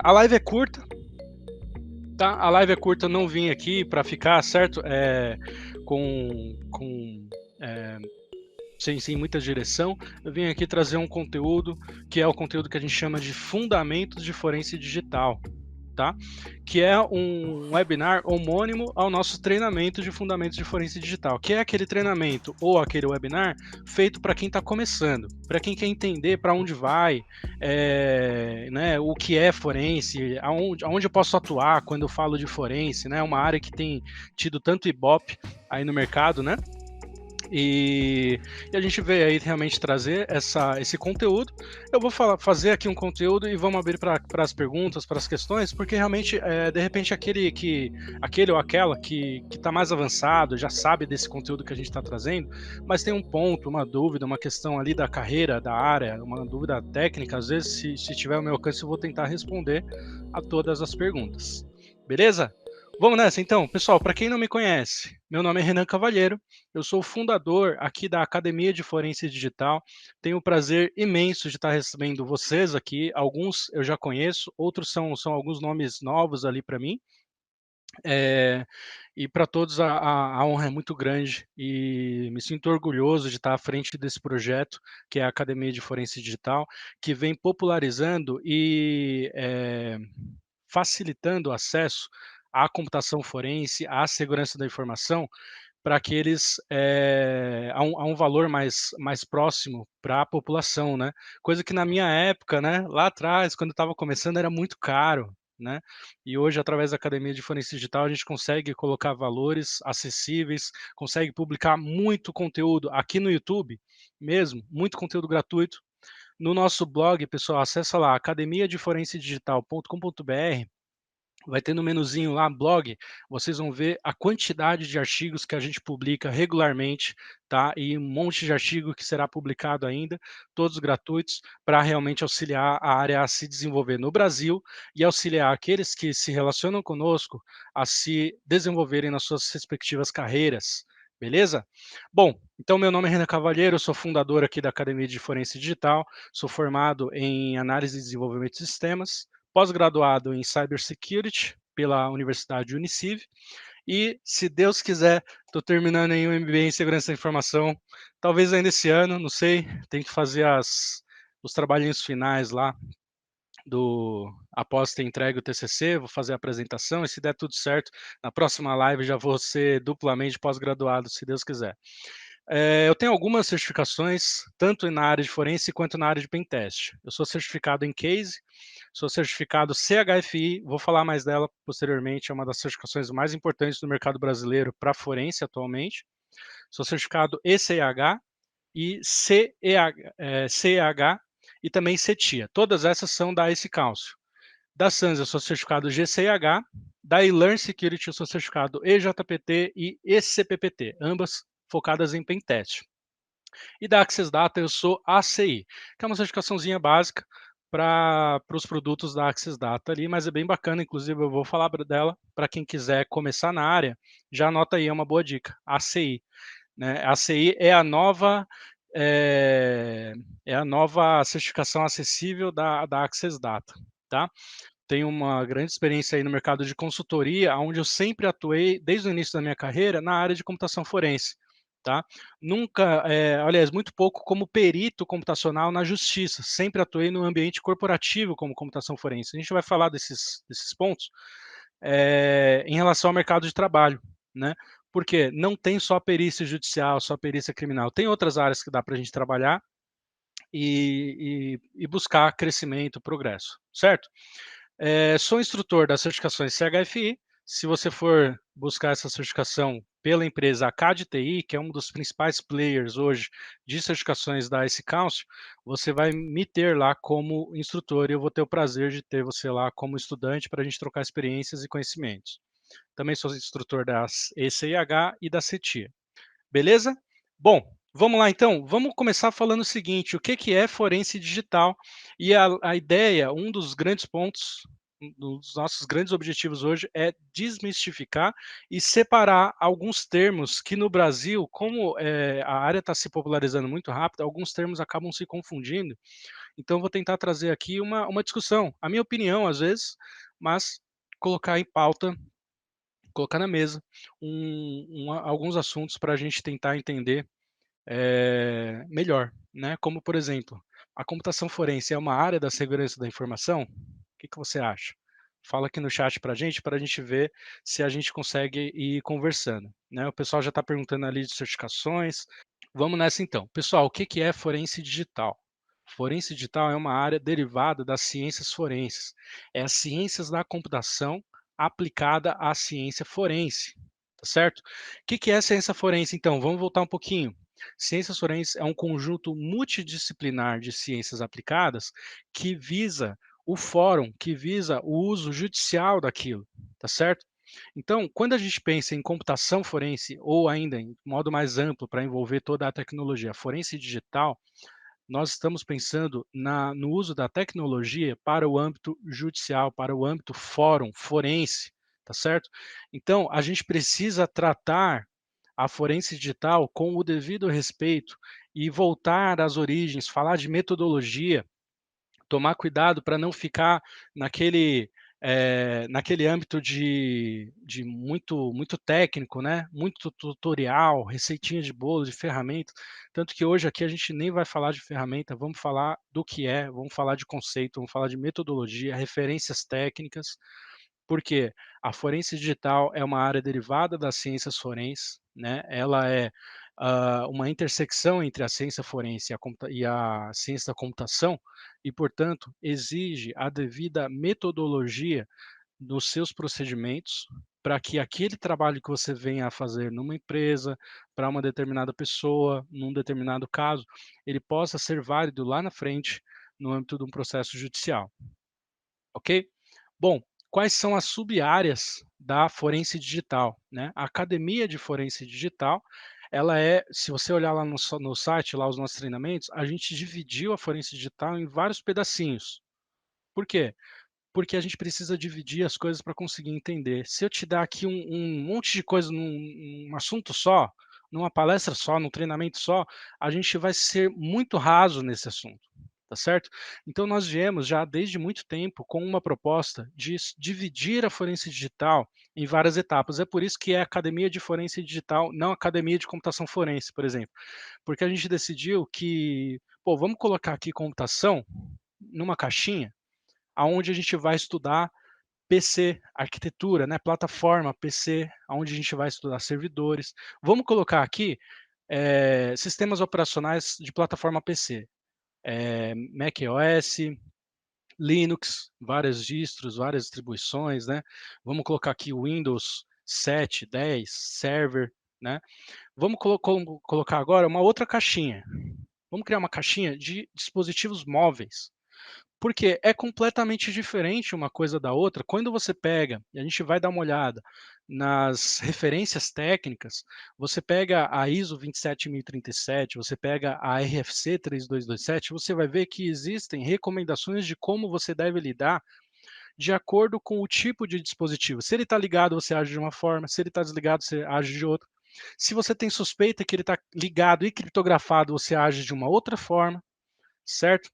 A live é curta, tá? A live é curta, eu não vim aqui para ficar, certo? Sem muita direção. Eu vim aqui trazer um conteúdo que é o conteúdo que a gente chama de Fundamentos de Forense Digital, tá? Que é um webinar homônimo ao nosso treinamento de Fundamentos de Forense Digital, que é aquele treinamento ou aquele webinar feito para quem está começando, para quem quer entender para onde vai, né, o que é forense, aonde eu posso atuar quando eu falo de forense, né? Uma área que tem tido tanto ibope aí no mercado, né? E a gente veio aí realmente trazer esse conteúdo. Eu vou fazer aqui um conteúdo e vamos abrir para as perguntas, para as questões, porque realmente, de repente, aquele ou aquela que está mais avançado, já sabe desse conteúdo que a gente está trazendo, mas tem um ponto, uma dúvida, uma questão ali da carreira, da área, uma dúvida técnica, às vezes, se tiver ao meu alcance, eu vou tentar responder a todas as perguntas. Beleza? Vamos nessa então, pessoal. Para quem não me conhece, meu nome é Renan Cavalheiro, eu sou o fundador aqui da Academia de Forense Digital. Tenho o prazer imenso de estar recebendo vocês aqui. Alguns eu já conheço, outros são alguns nomes novos ali para mim. E para todos a honra é muito grande e me sinto orgulhoso de estar à frente desse projeto, que é a Academia de Forense Digital, que vem popularizando e facilitando o acesso à computação forense, à segurança da informação, para aqueles a um valor mais próximo para a população, né? Coisa que na minha época, né, lá atrás, quando estava começando, era muito caro, né? E hoje, através da Academia de Forense Digital, a gente consegue colocar valores acessíveis, consegue publicar muito conteúdo aqui no YouTube mesmo, muito conteúdo gratuito. No nosso blog, pessoal, acessa lá academiadeforencedigital.com.br. Vai ter no menuzinho lá, blog, vocês vão ver a quantidade de artigos que a gente publica regularmente, tá? E um monte de artigo que será publicado ainda, todos gratuitos, para realmente auxiliar a área a se desenvolver no Brasil e auxiliar aqueles que se relacionam conosco a se desenvolverem nas suas respectivas carreiras. Beleza? Bom, então meu nome é Renan Cavalheiro, eu sou fundador aqui da Academia de Forense Digital, sou formado em análise e desenvolvimento de sistemas, pós-graduado em Cybersecurity pela Universidade Uniciv e, se Deus quiser, estou terminando em um MBA em Segurança da Informação, talvez ainda esse ano, não sei, tem que fazer os trabalhinhos finais lá após ter entregue o TCC, vou fazer a apresentação e se der tudo certo, na próxima live já vou ser duplamente pós-graduado, se Deus quiser. Eu tenho algumas certificações, tanto na área de forense quanto na área de pentest. Eu sou certificado em CASE, sou certificado CHFI, vou falar mais dela posteriormente, é uma das certificações mais importantes do mercado brasileiro para forense atualmente. Sou certificado ECH e CEH e também CETIA. Todas essas são da Ace Council. Da SANS eu sou certificado GCIH, da eLearn Security eu sou certificado EJPT e ECPPT, ambas focadas em pentest. E da Access Data eu sou ACI, que é uma certificaçãozinha básica para os produtos da Access Data ali, mas é bem bacana, inclusive eu vou falar dela para quem quiser começar na área, já anota aí, é uma boa dica, ACI. Né? A ACI é a nova certificação acessível da Access Data, tá? Tenho uma grande experiência aí no mercado de consultoria, onde eu sempre atuei, desde o início da minha carreira, na área de computação forense. Tá? Nunca, aliás, muito pouco como perito computacional na justiça, sempre atuei no ambiente corporativo como computação forense. A gente vai falar desses pontos em relação ao mercado de trabalho, né? Porque não tem só perícia judicial, só perícia criminal, tem outras áreas que dá para a gente trabalhar e buscar crescimento, progresso, certo? Sou instrutor das certificações CHFI. Se você for buscar essa certificação pela empresa ACAD-TI, que é um dos principais players hoje de certificações da Ace Council, você vai me ter lá como instrutor e eu vou ter o prazer de ter você lá como estudante para a gente trocar experiências e conhecimentos. Também sou instrutor das ECIH e da CETIA. Beleza? Bom, vamos lá então. Vamos começar falando o seguinte: o que é forense digital? E a ideia, um dos grandes pontos, um dos nossos grandes objetivos hoje é desmistificar e separar alguns termos que no Brasil, como a área está se popularizando muito rápido, alguns termos acabam se confundindo Então, eu vou tentar trazer aqui uma discussão, a minha opinião, às vezes, mas colocar em pauta, colocar na mesa alguns assuntos para a gente tentar entender melhor, né? Como, por exemplo, a computação forense é uma área da segurança da informação? O que que você acha? Fala aqui no chat para a gente ver se a gente consegue ir conversando, né? O pessoal já está perguntando ali de certificações. Vamos nessa então. Pessoal, o que que é forense digital? Forense digital é uma área derivada das ciências forenses. É as ciências da computação aplicada à ciência forense, tá certo? O que que é ciência forense então? Vamos voltar um pouquinho. Ciências forenses é um conjunto multidisciplinar de ciências aplicadas que visa o fórum, que visa o uso judicial daquilo, tá certo? Então, quando a gente pensa em computação forense, ou ainda em modo mais amplo para envolver toda a tecnologia forense digital, nós estamos pensando no uso da tecnologia para o âmbito judicial, para o âmbito fórum, forense, tá certo? Então, a gente precisa tratar a forense digital com o devido respeito e voltar às origens, falar de metodologia, tomar cuidado para não ficar naquele, naquele âmbito de muito técnico, né? Muito tutorial, receitinha de bolo, de ferramenta. Tanto que hoje aqui a gente nem vai falar de ferramenta, vamos falar do que é, vamos falar de conceito, vamos falar de metodologia, referências técnicas, porque a forense digital é uma área derivada das ciências forenses, né? Ela é uma intersecção entre a ciência forense e a ciência da computação, e, portanto, exige a devida metodologia nos seus procedimentos para que aquele trabalho que você venha a fazer numa empresa, para uma determinada pessoa, num determinado caso, ele possa ser válido lá na frente no âmbito de um processo judicial, ok? Bom, quais são as sub-áreas da forense digital, né? A academia de forense digital, ela é, se você olhar lá no site, lá os nossos treinamentos, a gente dividiu a forense digital em vários pedacinhos. Por quê? Porque a gente precisa dividir as coisas para conseguir entender. Se eu te dar aqui um monte de coisa num assunto só, numa palestra só, num treinamento só, a gente vai ser muito raso nesse assunto, tá certo? Então nós viemos já desde muito tempo com uma proposta de dividir a forense digital em várias etapas. É por isso que é Academia de Forense Digital, não Academia de Computação Forense, por exemplo. Porque a gente decidiu que, pô, vamos colocar aqui computação numa caixinha, aonde a gente vai estudar PC, arquitetura, né, plataforma PC, onde a gente vai estudar servidores. Vamos colocar aqui sistemas operacionais de plataforma PC, macOS, Linux, várias distros, várias distribuições, né? Vamos colocar aqui Windows 7, 10, Server, né? Vamos colocar agora uma outra caixinha. Vamos criar uma caixinha de dispositivos móveis. Porque é completamente diferente uma coisa da outra. Quando você pega, e a gente vai dar uma olhada nas referências técnicas, você pega a ISO 27037, você pega a RFC 3227, você vai ver que existem recomendações de como você deve lidar de acordo com o tipo de dispositivo. Se ele está ligado, você age de uma forma, se ele está desligado, você age de outra. Se você tem suspeita que ele está ligado e criptografado, você age de uma outra forma, certo?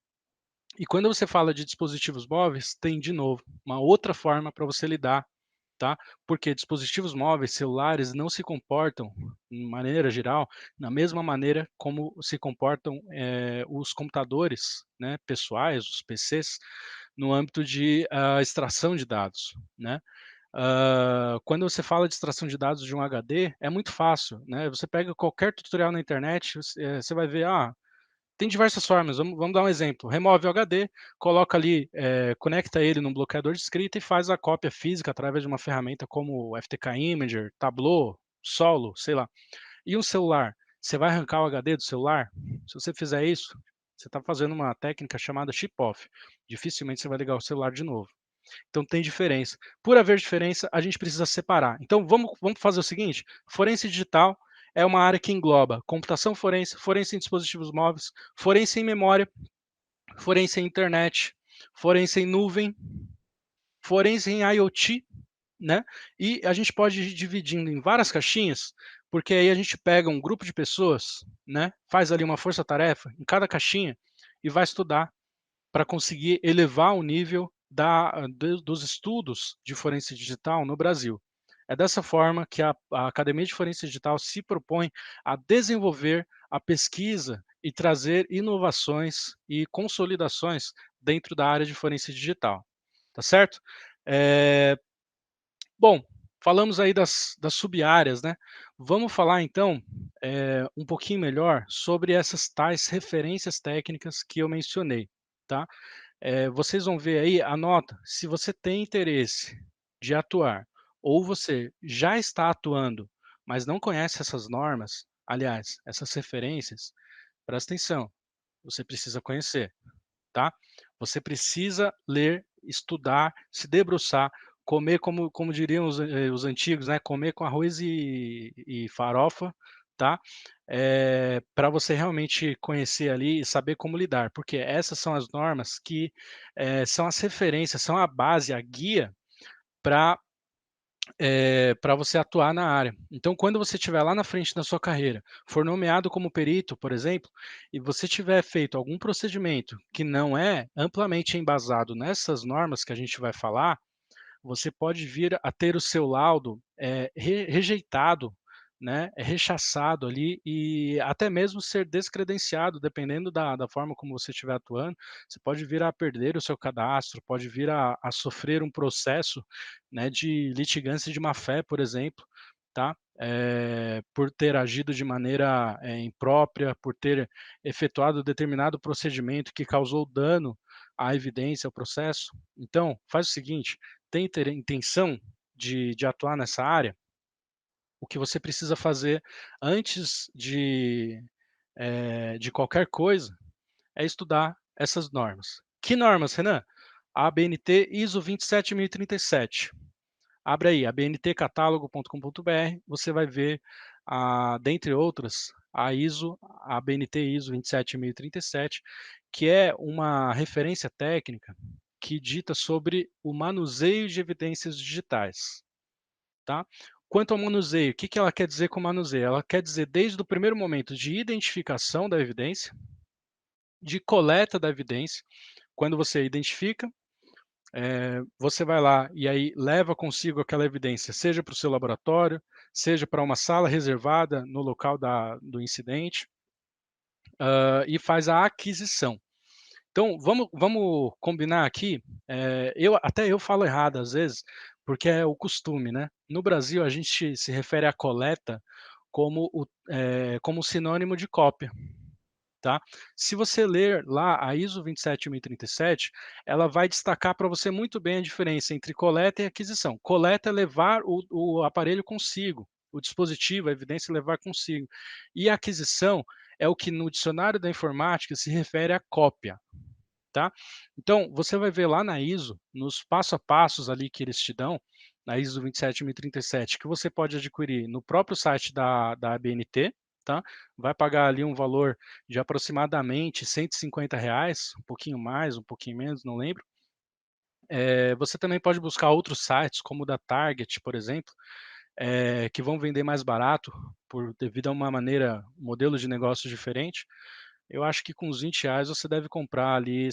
E quando você fala de dispositivos móveis, tem de novo uma outra forma para você lidar, tá? Porque dispositivos móveis, celulares, não se comportam, de maneira geral, na mesma maneira como se comportam os computadores, né, pessoais, os PCs, no âmbito de extração de dados, né? Quando você fala de extração de dados de um HD, é muito fácil, né? Você pega qualquer tutorial na internet, você vai ver, tem diversas formas, vamos dar um exemplo. Remove o HD, coloca ali, conecta ele num bloqueador de escrita e faz a cópia física através de uma ferramenta como o FTK Imager, Tableau, Solo, sei lá. E um celular? Você vai arrancar o HD do celular? Se você fizer isso, você está fazendo uma técnica chamada chip-off. Dificilmente você vai ligar o celular de novo. Então tem diferença. Por haver diferença, a gente precisa separar. Então vamos fazer o seguinte: forense digital é uma área que engloba computação forense, forense em dispositivos móveis, forense em memória, forense em internet, forense em nuvem, forense em IoT, né? E a gente pode ir dividindo em várias caixinhas, porque aí a gente pega um grupo de pessoas, né? Faz ali uma força-tarefa em cada caixinha e vai estudar. para conseguir elevar o nível dos estudos de forense digital no Brasil. É dessa forma que a Academia de Forense Digital se propõe a desenvolver a pesquisa e trazer inovações e consolidações dentro da área de forense digital, tá certo? Eh, Bom, falamos aí das sub-áreas, né. Vamos falar então, um pouquinho melhor sobre essas tais referências técnicas que eu mencionei, tá. Vocês vão ver aí, anota, se você tem interesse de atuar, ou você já está atuando, mas não conhece essas normas, aliás, essas referências, presta atenção, você precisa conhecer, tá? Você precisa ler, estudar, se debruçar, comer como diriam os antigos, né, comer com arroz e farofa, tá? Pra você realmente conhecer ali e saber como lidar, porque essas são as normas que, são as referências, são a base, a guia para para você atuar na área. Então, quando você estiver lá na frente da sua carreira, for nomeado como perito, por exemplo, e você tiver feito algum procedimento que não é amplamente embasado nessas normas que a gente vai falar, você pode vir a ter o seu laudo, rejeitado, né, rechaçado ali e até mesmo ser descredenciado, dependendo da forma como você estiver atuando, você pode vir a perder o seu cadastro, pode vir a sofrer um processo, né, de litigância de má-fé, por exemplo, tá, por ter agido de maneira, imprópria, por ter efetuado determinado procedimento que causou dano à evidência, ao processo. Então, faz o seguinte, tem intenção de atuar nessa área, o que você precisa fazer antes de qualquer coisa é estudar essas normas. Que normas, Renan? A ABNT ISO 27037. Abre aí, abntcatálogo.com.br, você vai ver, dentre outras, a ABNT ISO 27037, que é uma referência técnica que dita sobre o manuseio de evidências digitais, tá? Quanto ao manuseio, o que ela quer dizer com manuseio? Ela quer dizer desde o primeiro momento de identificação da evidência, de coleta da evidência, quando você identifica, você vai lá e aí leva consigo aquela evidência, seja para o seu laboratório, seja para uma sala reservada no local do incidente, e faz a aquisição. Então, vamos combinar aqui, até eu falo errado às vezes, porque é o costume, né. No Brasil, a gente se refere à coleta como sinônimo de cópia, tá. Se você ler lá a ISO 27037, ela vai destacar para você muito bem a diferença entre coleta e aquisição. Coleta é levar o aparelho consigo, o dispositivo, a evidência levar consigo. E a aquisição é o que no dicionário da informática se refere à cópia. Tá? Então, você vai ver lá na ISO, nos passo a passos ali que eles te dão, na ISO 27037, que você pode adquirir no próprio site da ABNT, tá? Vai pagar ali um valor de aproximadamente R$ 150, um pouquinho mais, um pouquinho menos, não lembro. Você também pode buscar outros sites, como o da Target, por exemplo, que vão vender mais barato, devido a uma maneira, um modelo de negócio diferente. Eu acho que com uns R$ 20 você deve comprar ali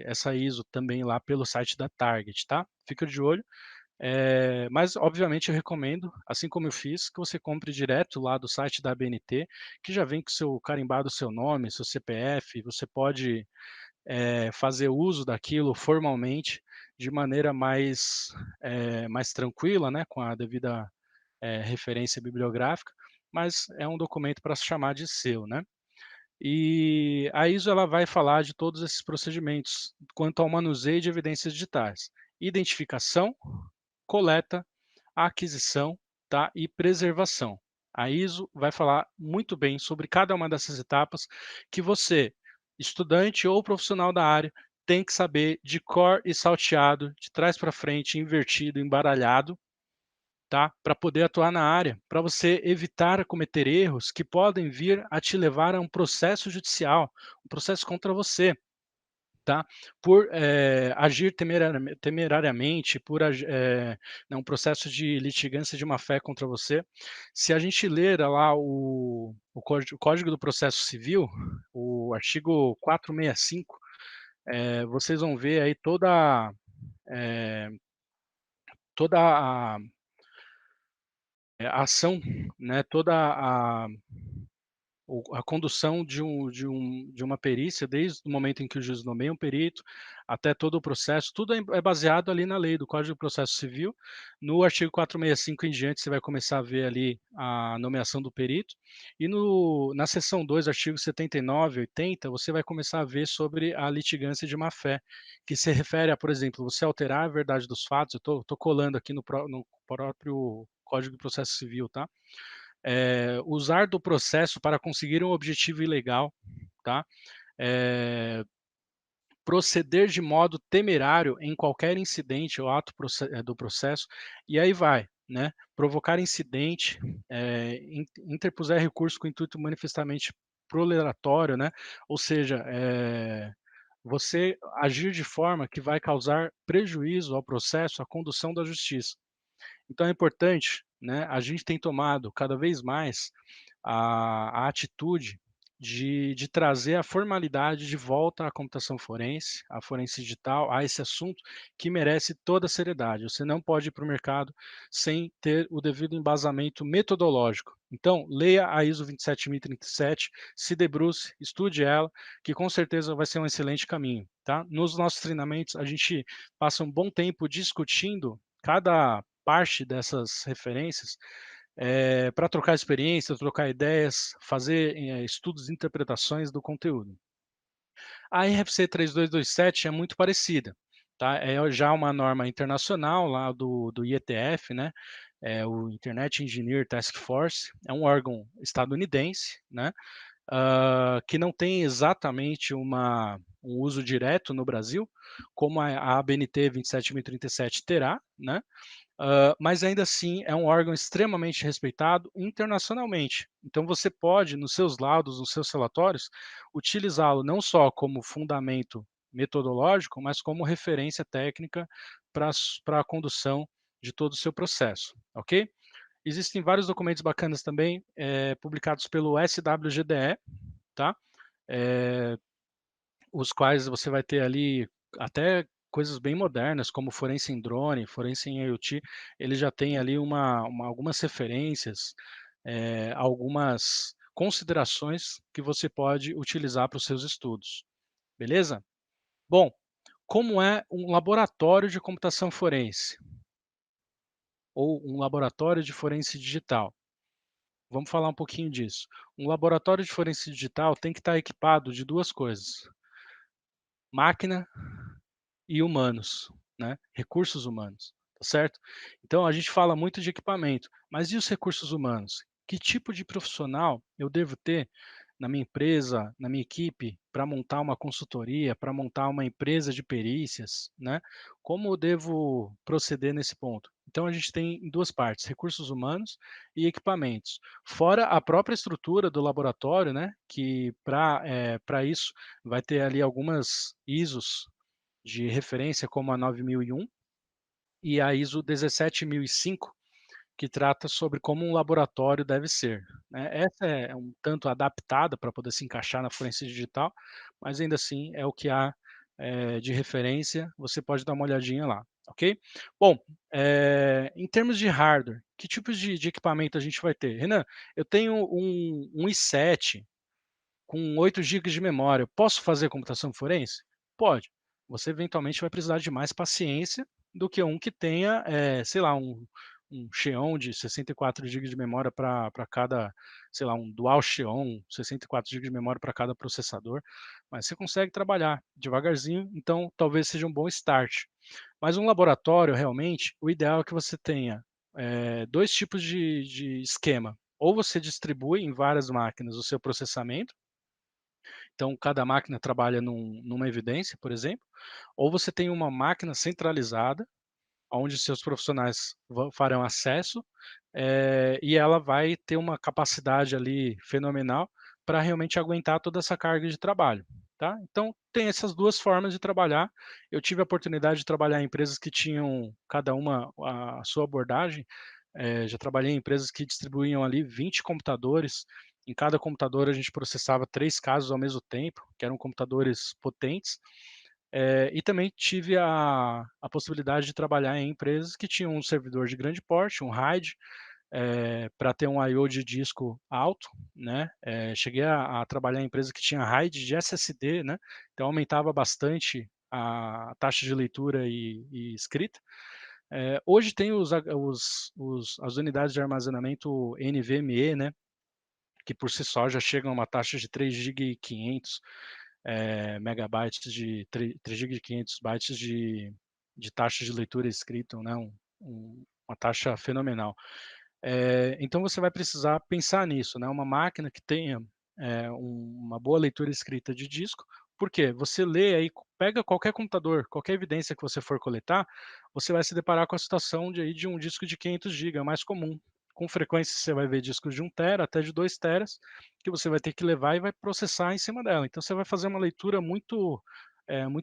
essa ISO também lá pelo site da Target, tá? Fica de olho. Mas obviamente eu recomendo, assim como eu fiz, que você compre direto lá do site da ABNT, que já vem com seu carimbado, seu nome, seu CPF, você pode, fazer uso daquilo formalmente, de maneira mais tranquila, né, com a devida, referência bibliográfica, mas é um documento para se chamar de seu, né. E a ISO ela vai falar de todos esses procedimentos quanto ao manuseio de evidências digitais: identificação, coleta, aquisição, tá, e preservação. A ISO vai falar muito bem sobre cada uma dessas etapas que você, estudante ou profissional da área, tem que saber de cor e salteado, de trás para frente, invertido, embaralhado, tá? Para poder atuar na área, para você evitar cometer erros que podem vir a te levar a um processo judicial, um processo contra você, tá? Por agir temerariamente, né, um processo de litigância de má-fé contra você. Se a gente ler lá o Código do Processo Civil, o artigo 465, vocês vão ver aí eh, toda a ação, né, toda a condução de uma perícia, desde o momento em que o juiz nomeia um perito, até todo o processo, tudo é baseado ali na lei do Código de Processo Civil. No artigo 465 em diante, você vai começar a ver ali a nomeação do perito, e na seção 2, artigo 79 e 80, você vai começar a ver sobre a litigância de má-fé, que se refere a, por exemplo, você alterar a verdade dos fatos. Eu estou colando aqui no próprio Código de Processo Civil, tá? Usar do processo para conseguir um objetivo ilegal, tá? Eh, Proceder de modo temerário em qualquer incidente ou ato do processo, e aí vai, né? Provocar incidente, interpuser recurso com intuito manifestamente proleratório, né? Ou seja, você agir de forma que vai causar prejuízo ao processo, à condução da justiça. Então é importante, né, a gente tem tomado cada vez mais a atitude de trazer a formalidade de volta à computação forense, à forense digital, a esse assunto que merece toda a seriedade. Você não pode ir para o mercado sem ter o devido embasamento metodológico. Então, leia a ISO 27037, se debruce, estude ela, que com certeza vai ser um excelente caminho. Tá? Nos nossos treinamentos, a gente passa um bom tempo discutindo cada parte dessas referências, para trocar experiências, trocar ideias, fazer estudos e interpretações do conteúdo. A RFC 3227 é muito parecida, tá? É já uma norma internacional lá do IETF, né? É o Internet Engineer Task Force, é um órgão estadunidense, né? Que não tem exatamente um uso direto no Brasil, como a ABNT 27037 terá, né? Mas ainda assim é um órgão extremamente respeitado internacionalmente. Então você pode, nos seus laudos, nos seus relatórios, utilizá-lo não só como fundamento metodológico, mas como referência técnica para a condução de todo o seu processo, ok? Existem vários documentos bacanas também, publicados pelo SWGDE, tá? Eh, os quais você vai ter ali até coisas bem modernas, como forense em drone, forense em IoT, ele já tem ali algumas referências, algumas considerações que você pode utilizar para os seus estudos, beleza? Bom, como é um laboratório de computação forense ou um laboratório de forense digital? Vamos falar um pouquinho disso. Um laboratório de forense digital tem que estar equipado de duas coisas: máquina e humanos, né, recursos humanos, tá certo? Então a gente fala muito de equipamento, mas e os recursos humanos? Que tipo de profissional eu devo ter na minha empresa, na minha equipe, para montar uma consultoria, para montar uma empresa de perícias, né? Como eu devo proceder nesse ponto? Então a gente tem em duas partes: recursos humanos e equipamentos. Fora a própria estrutura do laboratório, né? Que para isso vai ter ali algumas ISOs de referência, como a 9001 e a ISO 17005, que trata sobre como um laboratório deve ser, né. Essa é um tanto adaptada para poder se encaixar na forense digital, mas ainda assim é o que há, de referência, você pode dar uma olhadinha lá, ok? Bom, em termos de hardware, que tipos de equipamento a gente vai ter? Renan, eu tenho um i7 com 8 gigas de memória, posso fazer computação forense? Pode. Você eventualmente vai precisar de mais paciência do que um que tenha, sei lá, um Xeon de 64 gigas de memória para cada, sei lá, um Dual Xeon, 64 gigas de memória para cada processador, mas você consegue trabalhar devagarzinho, então talvez seja um bom start. Mas um laboratório, realmente, o ideal é que você tenha, 2 tipos de esquema. Ou você distribui em várias máquinas o seu processamento, então, cada máquina trabalha numa evidência, por exemplo, ou você tem uma máquina centralizada, onde seus profissionais farão acesso, e ela vai ter uma capacidade ali fenomenal para realmente aguentar toda essa carga de trabalho. Tá? Então, tem essas duas formas de trabalhar. Eu tive a oportunidade de trabalhar em empresas que tinham cada uma a sua abordagem. Já trabalhei em empresas que distribuíam ali 20 computadores. Em cada computador a gente processava 3 casos ao mesmo tempo, que eram computadores potentes. E também tive a possibilidade de trabalhar em empresas que tinham um servidor de grande porte, um RAID, para ter um I/O de disco alto, né. Cheguei a trabalhar em empresa que tinha RAID de SSD, né, então aumentava bastante a taxa de leitura e escrita. Hoje tem as unidades de armazenamento NVMe, né, que por si só já chegam a uma taxa de 3 GB e 500 megabytes de 3 GB e 500 bytes de taxa de leitura e escrita, né, uma taxa fenomenal. Então você vai precisar pensar nisso, né, uma máquina que tenha, uma boa leitura e escrita de disco, porque você lê aí, pega qualquer computador, qualquer evidência que você for coletar, você vai se deparar com a situação de um disco de 500 GB, é mais comum. Com frequência você vai ver discos de 1 tera até de 2 teras, que você vai ter que levar e vai processar em cima dela. Então você vai fazer uma leitura muito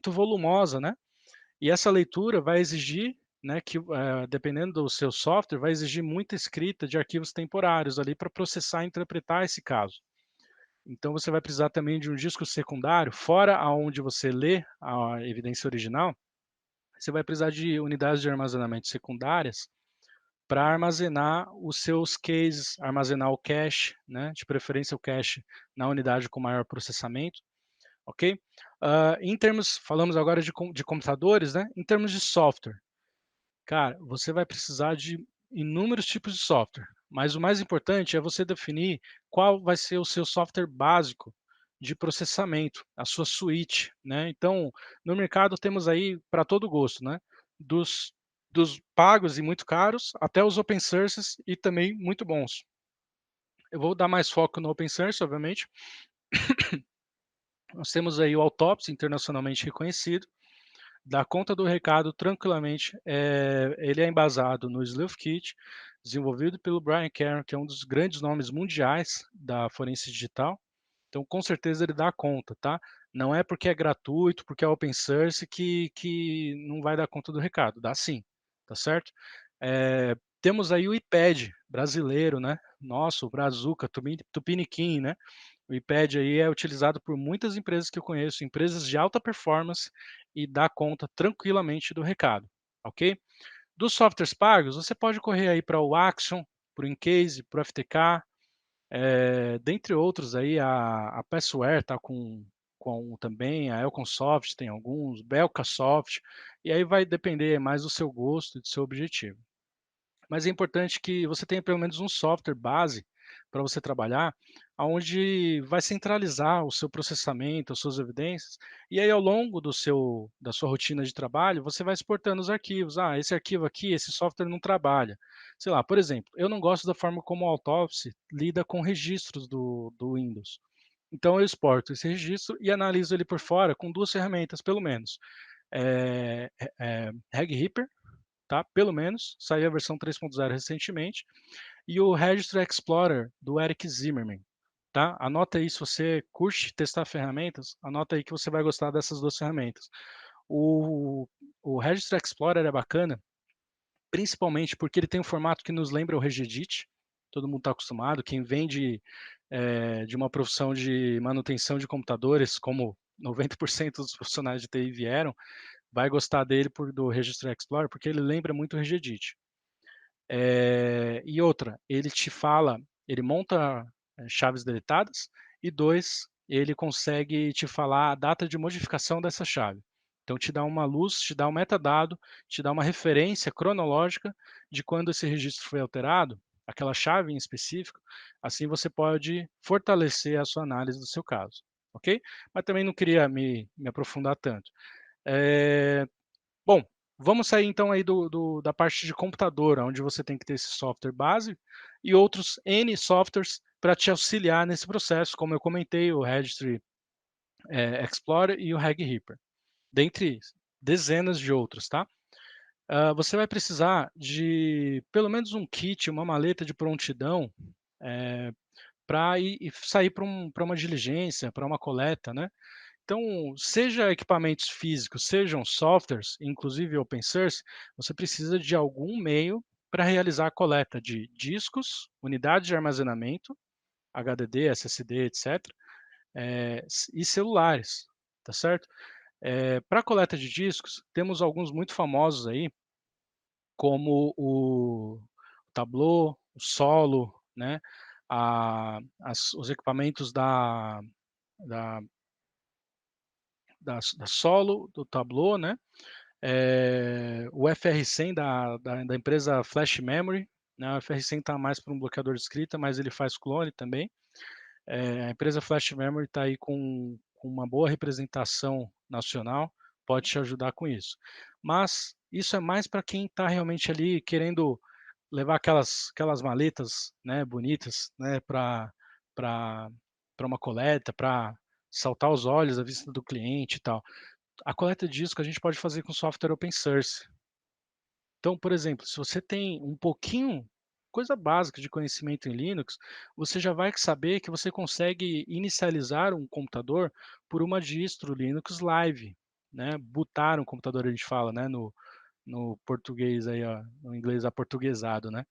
volumosa, né, e essa leitura vai exigir, né, que, dependendo do seu software, vai exigir muita escrita de arquivos temporários ali para processar e interpretar esse caso. Então você vai precisar também de um disco secundário, fora aonde você lê a evidência original, você vai precisar de unidades de armazenamento secundárias para armazenar os seus cases, armazenar o cache, né, de preferência o cache na unidade com maior processamento, ok? Em termos, falamos agora de computadores, né? Em termos de software, cara, você vai precisar de inúmeros tipos de software, mas o mais importante é você definir qual vai ser o seu software básico de processamento, a sua suíte, né? Então, no mercado temos aí para todo gosto, né? Dos, dos pagos e muito caros até os open sources e também muito bons. Eu vou dar mais foco no open source, obviamente. Nós temos aí o Autopsy, internacionalmente reconhecido, dá conta do recado tranquilamente. Ele é embasado no SleuthKit, desenvolvido pelo Brian Kern, que é um dos grandes nomes mundiais da forense digital. Então, com certeza ele dá conta, tá? Não é porque é gratuito, porque é open source que não vai dar conta do recado. Dá sim, tá certo? Temos aí o IPED brasileiro, né? Nosso, o Brazuca, Tupiniquim, né? O iPad aí é utilizado por muitas empresas que eu conheço, empresas de alta performance e dá conta tranquilamente do recado, ok? Dos softwares pagos, você pode correr aí para o Axiom, para o Incase, para o FTK, dentre outros aí, a Passware está com também, a Elconsoft tem alguns, Belcasoft, e aí vai depender mais do seu gosto e do seu objetivo. Mas é importante que você tenha pelo menos um software base para você trabalhar, aonde vai centralizar o seu processamento, as suas evidências, e aí ao longo da sua rotina de trabalho, você vai exportando os arquivos. Ah, esse arquivo aqui, esse software não trabalha. Sei lá, por exemplo, eu não gosto da forma como o Autopsy lida com registros do Windows. Então eu exporto esse registro e analiso ele por fora com duas ferramentas, pelo menos. Regripper, tá? Pelo menos, saiu a versão 3.0 recentemente, e o Registry Explorer do Eric Zimmerman, tá? Anota aí, se você curte testar ferramentas, anota aí que você vai gostar dessas duas ferramentas. O, o Registry Explorer é bacana, principalmente porque ele tem um formato que nos lembra o Regedit, todo mundo está acostumado, quem vem de uma profissão de manutenção de computadores, como 90% dos profissionais de TI vieram, vai gostar dele do Registry Explorer, porque ele lembra muito o Regedit. E outra, ele te fala, ele monta chaves deletadas, e dois, ele consegue te falar a data de modificação dessa chave. Então te dá uma luz, te dá um metadado, te dá uma referência cronológica de quando esse registro foi alterado, aquela chave em específico, assim você pode fortalecer a sua análise do seu caso, ok? Mas também não queria me aprofundar tanto. É, Bom, vamos sair então aí da parte de computador, onde você tem que ter esse software base e outros N softwares para te auxiliar nesse processo, como eu comentei, o Registry Explorer e o Regripper, dentre dezenas de outros, tá? Você vai precisar de pelo menos um kit, uma maleta de prontidão, para ir e sair para uma diligência, para uma coleta, né? Então, seja equipamentos físicos, sejam softwares, inclusive open source, você precisa de algum meio para realizar a coleta de discos, unidades de armazenamento, HDD, SSD, etc., e celulares, tá certo? Para coleta de discos, temos alguns muito famosos aí, como o Tableau, o Solo, né, os equipamentos da da Solo, do Tableau, né, o FR100 da empresa Flash Memory, né, o FR100 está mais para um bloqueador de escrita, mas ele faz clone também. A empresa Flash Memory está aí com uma boa representação nacional, pode te ajudar com isso. Mas isso é mais para quem está realmente ali querendo levar aquelas maletas, né, bonitas, né, para uma coleta, para saltar os olhos à vista do cliente e tal. A coleta de disco a gente pode fazer com software open source. Então, por exemplo, se você tem um pouquinho, coisa básica de conhecimento em Linux, você já vai saber que você consegue inicializar um computador por uma distro Linux Live, né? Bootar um computador, a gente fala, né? No português aí, ó, no inglês aportuguesado, né?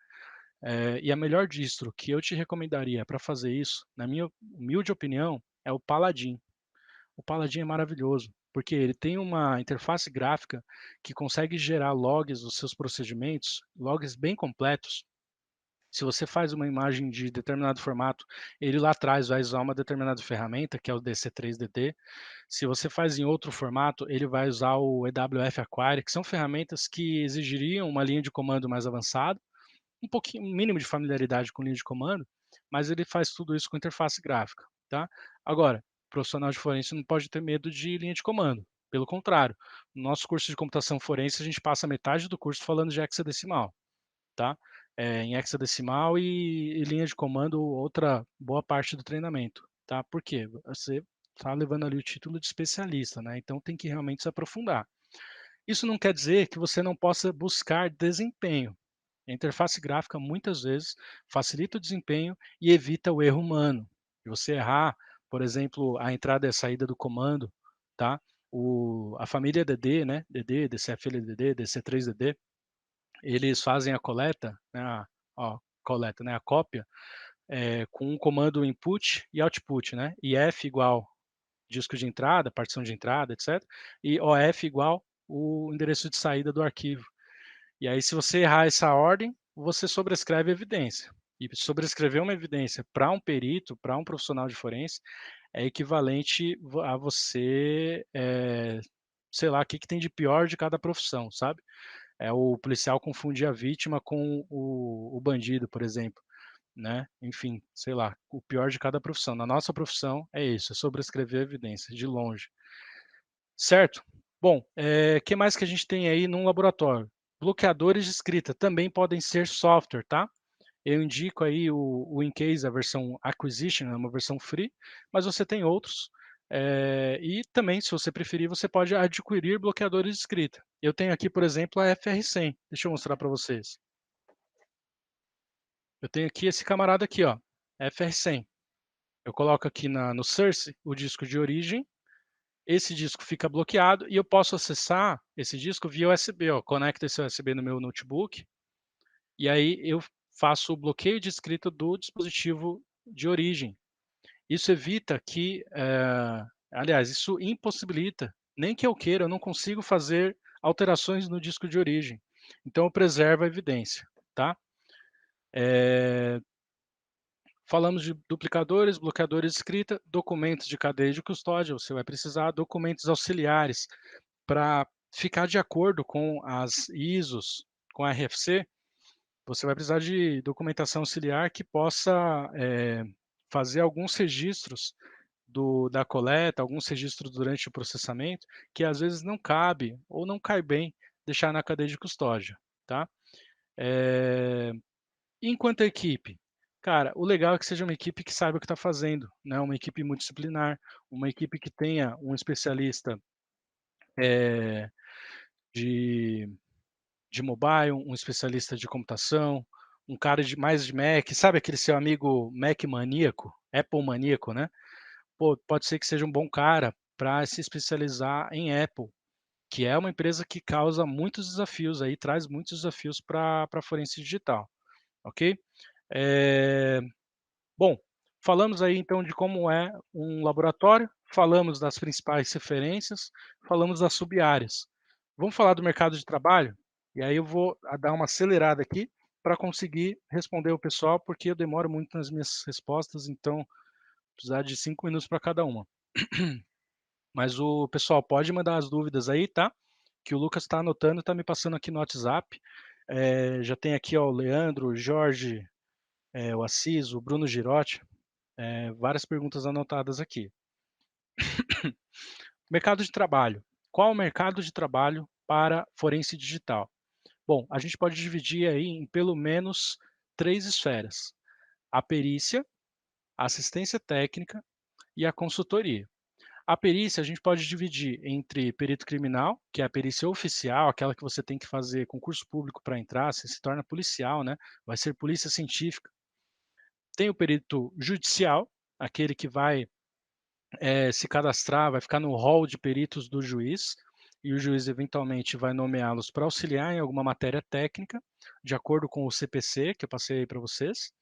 E a melhor distro que eu te recomendaria para fazer isso, na minha humilde opinião, é o Paladin. O Paladin é maravilhoso, porque ele tem uma interface gráfica que consegue gerar logs dos seus procedimentos, logs bem completos. Se você faz uma imagem de determinado formato, ele lá atrás vai usar uma determinada ferramenta, que é o DC3DT. Se você faz em outro formato, ele vai usar o EWF Aquire, que são ferramentas que exigiriam uma linha de comando mais avançada, um pouquinho, um mínimo de familiaridade com linha de comando, mas ele faz tudo isso com interface gráfica, tá? Agora, o profissional de forense não pode ter medo de linha de comando. Pelo contrário, no nosso curso de computação forense, a gente passa metade do curso falando de hexadecimal, tá? Em hexadecimal e linha de comando, outra boa parte do treinamento, tá? Por quê? Você está levando ali o título de especialista, né? Então tem que realmente se aprofundar. Isso não quer dizer que você não possa buscar desempenho. A interface gráfica muitas vezes facilita o desempenho e evita o erro humano. Se você errar, por exemplo, a entrada e a saída do comando, tá? A família DD, né? DD, DCFLDD, DC3DD, eles fazem a coleta, né? Coleta, né? A cópia com um comando input e output, né? IF igual disco de entrada, partição de entrada, etc. E OF igual o endereço de saída do arquivo. E aí, se você errar essa ordem, você sobrescreve a evidência. E sobrescrever uma evidência para um perito, para um profissional de forense, é equivalente a você, sei lá, o que tem de pior de cada profissão, sabe? É o policial confundir a vítima com o bandido, por exemplo, né? Enfim, sei lá, o pior de cada profissão. Na nossa profissão é isso, é sobrescrever a evidência, de longe. Certo? Bom, que mais que a gente tem aí num laboratório? Bloqueadores de escrita também podem ser software, tá? Eu indico aí o Incase, a versão Acquisition, é uma versão free, mas você tem outros. E também, se você preferir, você pode adquirir bloqueadores de escrita. Eu tenho aqui, por exemplo, a FR100. Deixa eu mostrar para vocês. Eu tenho aqui esse camarada aqui, ó, FR100. Eu coloco aqui no Source o disco de origem. Esse disco fica bloqueado e eu posso acessar esse disco via USB, ó, conecto esse USB no meu notebook, e aí eu faço o bloqueio de escrita do dispositivo de origem. Isso evita que, aliás, isso impossibilita, nem que eu queira, eu não consigo fazer alterações no disco de origem. Então eu preservo a evidência, tá? Falamos de duplicadores, bloqueadores de escrita, documentos de cadeia de custódia, você vai precisar documentos auxiliares para ficar de acordo com as ISOs, com a RFC, você vai precisar de documentação auxiliar que possa fazer alguns registros da coleta, alguns registros durante o processamento, que às vezes não cabe ou não cai bem deixar na cadeia de custódia, tá? Enquanto a equipe, cara, o legal é que seja uma equipe que saiba o que está fazendo, né? Uma equipe multidisciplinar, uma equipe que tenha um especialista é, de mobile, um especialista de computação, um cara mais de Mac, sabe aquele seu amigo Mac maníaco, Apple maníaco, né? Pô, pode ser que seja um bom cara para se especializar em Apple, que é uma empresa que causa muitos desafios aí, traz muitos desafios para a forense digital, ok? É, bom, Falamos aí então de como é um laboratório, falamos das principais referências, falamos das sub-áreas. Vamos falar do mercado de trabalho? E aí eu vou dar uma acelerada aqui para conseguir responder o pessoal, porque eu demoro muito nas minhas respostas, então precisar de 5 minutos para cada uma. Mas o pessoal pode mandar as dúvidas aí, tá? Que o Lucas está anotando, está me passando aqui no WhatsApp. Já tem aqui ó, o Leandro, o Jorge, o Assis, o Bruno Girotti, várias perguntas anotadas aqui. Mercado de trabalho. Qual o mercado de trabalho para forense digital? Bom, a gente pode dividir aí em pelo menos 3 esferas: a perícia, a assistência técnica e a consultoria. A perícia a gente pode dividir entre perito criminal, que é a perícia oficial, aquela que você tem que fazer concurso público para entrar, você se torna policial, né? Vai ser polícia científica. Tem o perito judicial, aquele que vai se cadastrar, vai ficar no hall de peritos do juiz, e o juiz eventualmente vai nomeá-los para auxiliar em alguma matéria técnica, de acordo com o CPC, que eu passei aí para vocês.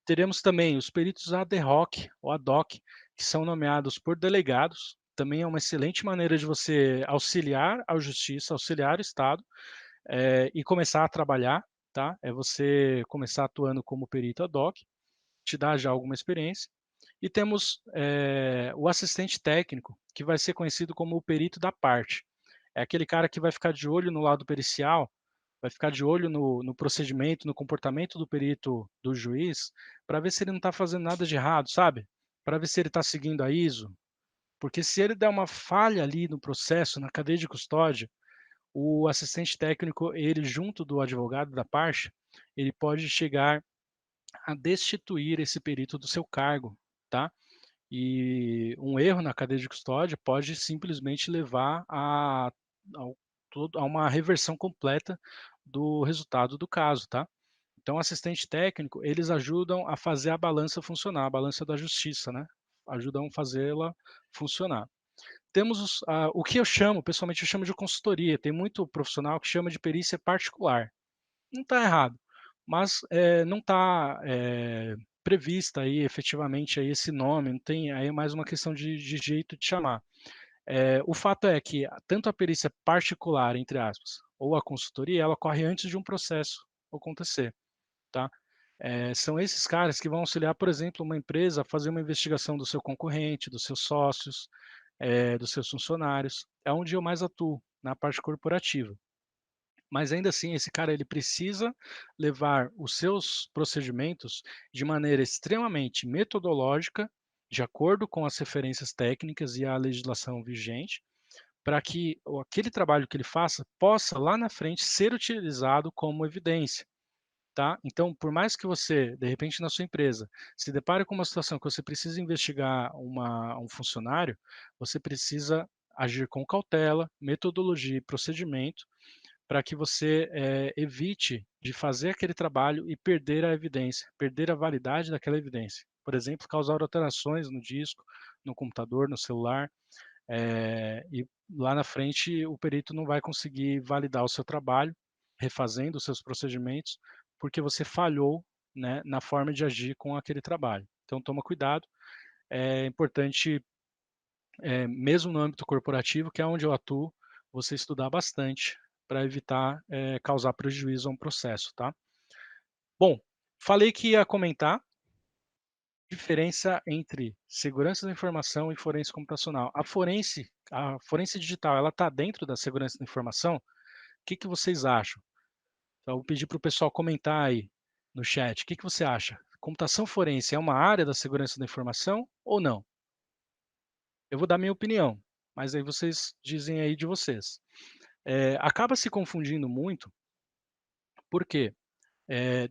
Teremos também os peritos ad hoc ou ad hoc, que são nomeados por delegados. Também é uma excelente maneira de você auxiliar a justiça, auxiliar o Estado e começar a trabalhar, tá? É você começar atuando como perito ad hoc, te dá já alguma experiência. E temos o assistente técnico, que vai ser conhecido como o perito da parte. É aquele cara que vai ficar de olho no lado pericial, vai ficar de olho no procedimento, no comportamento do perito do juiz, para ver se ele não está fazendo nada de errado, sabe? Para ver se ele está seguindo a ISO. Porque se ele der uma falha ali no processo, na cadeia de custódia, o assistente técnico, ele junto do advogado da parte, ele pode chegar a destituir esse perito do seu cargo, tá? E um erro na cadeia de custódia pode simplesmente levar a uma reversão completa do resultado do caso, tá? Então, assistente técnico, eles ajudam a fazer a balança funcionar, a balança da justiça, né? Ajudam a fazê-la funcionar. Temos o que eu chamo, pessoalmente eu chamo de consultoria. Tem muito profissional que chama de perícia particular. Não está errado, mas não está prevista aí efetivamente aí esse nome, não tem, aí é mais uma questão de jeito de chamar. O fato é que tanto a perícia particular, entre aspas, ou a consultoria, ela ocorre antes de um processo acontecer, tá? São esses caras que vão auxiliar, por exemplo, uma empresa a fazer uma investigação do seu concorrente, dos seus sócios, dos seus funcionários. É onde eu mais atuo, na parte corporativa. Mas ainda assim, esse cara ele precisa levar os seus procedimentos de maneira extremamente metodológica, de acordo com as referências técnicas e a legislação vigente, para que aquele trabalho que ele faça possa lá na frente ser utilizado como evidência. Tá? Então, por mais que você, de repente, na sua empresa, se depare com uma situação que você precisa investigar um funcionário, você precisa agir com cautela, metodologia e procedimento para que você evite de fazer aquele trabalho e perder a evidência, perder a validade daquela evidência. Por exemplo, causar alterações no disco, no computador, no celular, e lá na frente o perito não vai conseguir validar o seu trabalho, refazendo os seus procedimentos, porque você falhou, né, na forma de agir com aquele trabalho. Então toma cuidado, é importante, mesmo no âmbito corporativo, que é onde eu atuo, você estudar bastante para evitar causar prejuízo a um processo, tá? Bom, falei que ia comentar diferença entre segurança da informação e forense computacional. A forense digital, ela está dentro da segurança da informação? O que, que vocês acham? Então, eu vou pedir para o pessoal comentar aí no chat. O que, que você acha? Computação forense é uma área da segurança da informação ou não? Eu vou dar minha opinião, mas aí vocês dizem aí de vocês. Acaba se confundindo muito, porque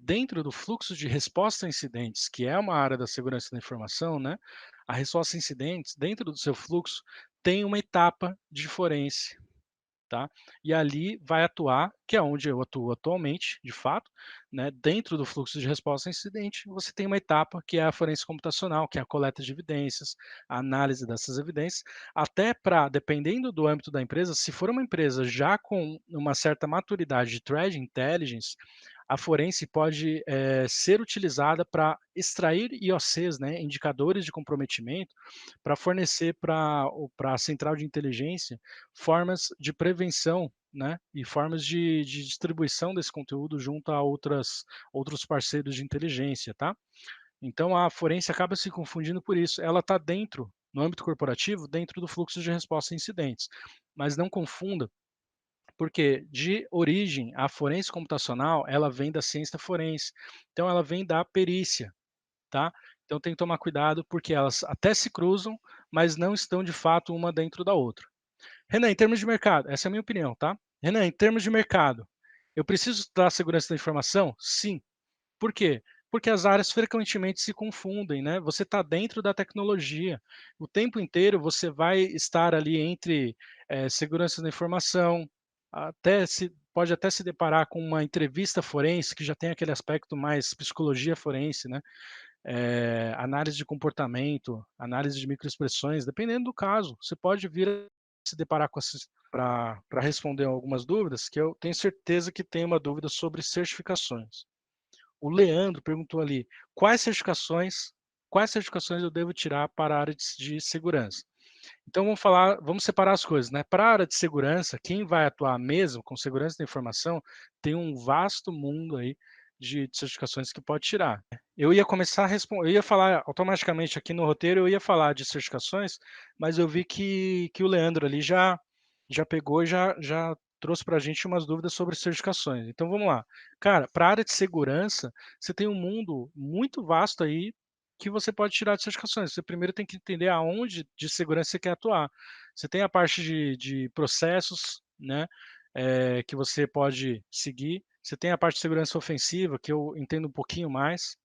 dentro do fluxo de resposta a incidentes, que é uma área da segurança da informação, né, a resposta a incidentes, dentro do seu fluxo, tem uma etapa de forense, tá? E ali vai atuar, que é onde eu atuo atualmente, de fato, né, dentro do fluxo de resposta a incidente, você tem uma etapa que é a forense computacional, que é a coleta de evidências, a análise dessas evidências, até para, dependendo do âmbito da empresa, se for uma empresa já com uma certa maturidade de threat intelligence, a forense pode ser utilizada para extrair IOCs, né, indicadores de comprometimento, para fornecer para a central de inteligência formas de prevenção, né, e formas de distribuição desse conteúdo junto a outros parceiros de inteligência, tá? Então a forense acaba se confundindo por isso. Ela está dentro, no âmbito corporativo, dentro do fluxo de resposta a incidentes. Mas não confunda, porque de origem a forense computacional, ela vem da ciência forense. Então ela vem da perícia, tá? Então tem que tomar cuidado porque elas até se cruzam, mas não estão de fato uma dentro da outra. Renan, em termos de mercado, essa é a minha opinião, tá? Renan, em termos de mercado, eu preciso estudar segurança da informação? Sim. Por quê? Porque as áreas frequentemente se confundem, né? Você está dentro da tecnologia. O tempo inteiro você vai estar ali entre segurança da informação, pode até se deparar com uma entrevista forense, que já tem aquele aspecto mais psicologia forense, né? Análise de comportamento, análise de microexpressões, dependendo do caso. Você pode vir a se deparar com essas para responder algumas dúvidas, que eu tenho certeza que tem uma dúvida sobre certificações. O Leandro perguntou ali, quais certificações eu devo tirar para a área de segurança? Então vamos separar as coisas, né? Para a área de segurança, quem vai atuar mesmo com segurança da informação tem um vasto mundo aí de certificações que pode tirar. Eu ia começar a responder, eu ia falar automaticamente aqui no roteiro, eu ia falar de certificações, mas eu vi que o Leandro ali já pegou e já trouxe para a gente umas dúvidas sobre certificações. Então vamos lá. Cara, para a área de segurança, você tem um mundo muito vasto aí que você pode tirar de certificações. Você primeiro tem que entender aonde de segurança você quer atuar. Você tem a parte de processos, né, que você pode seguir. Você tem a parte de segurança ofensiva, que eu entendo um pouquinho mais,